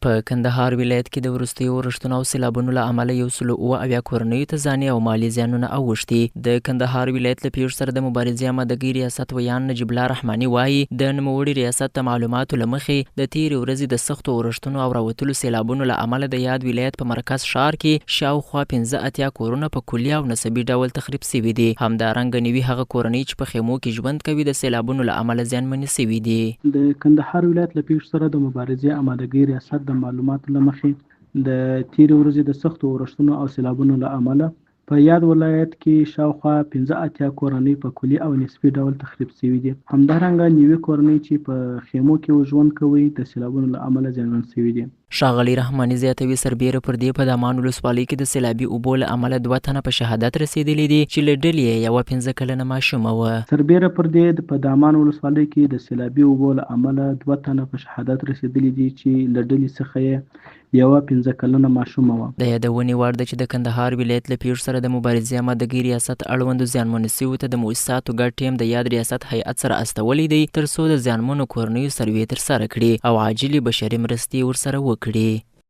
په کندهار ولایت کې د وروستیو اورښتونو او سېلابونو له امله 107 کورنیو ته ځاني او مالي زیانونه اوښتي. د کندهار ولایت له پیښو سره د مبارزې امادګۍ ریاست ویان نجیب الله رحماني وایي د نوموړي ریاست د معلوماتو له مخې د تېرې ورځې د سختو اورښتونو او راوتلو سېلابونو له امله د یاد ولایت په مرکز ښار کې شاوخوا 15 کورونه په کلي او نسبي ډول تخریب سوي دي. همدارنګه نوي هغه کورنۍ چې په خیمو کې ژوند کوي د سېلابونو له امله زیانمنې سوي دي. د کندهار ولایت له پیښو سره د مبارزې امادګۍ ریاست د معلوماتو له مخې د تېرې ورځې د سختو اورښتونو او سېلابونو له امله په یاد ولایت کې شاوخوا 15 کورنۍ په کلي او نسبي ډول تخریب شوي دي. همدارنګه نوي کورنۍ چې په خیمو کې ژوند کوي د سېلابونو له امله زیانمن شوي دي. ښاغلي رحماني زیاتوي سربیره پر دې په دامان ولسوالۍ کې د سېلابي اوبو له امله 2 تنه په شهادت رسېدلي دي چې له ډلې یې یوه 15 کلنه ماشومه وه. سربیره پر دې په دامان ولسوالۍ کې د سېلابي اوبو له امله 2 تنه په شهادت رسېدلي دي چې له ډلې څخه یې یوه 15 کلنه ماشومه وه. د یادونې وړ ده چې د کندهار ولایت له پیښو سره د مبارزې امادګۍ ریاست اړوندو زیانمنو سویو ته د مؤسساتو ګډ ټیم د یاد ریاست هیئت سره استولی دی تر څو د زیانمنو کورنیو سروې ترسره کړي او عاجلې بشري مرستې ورسره وکړي.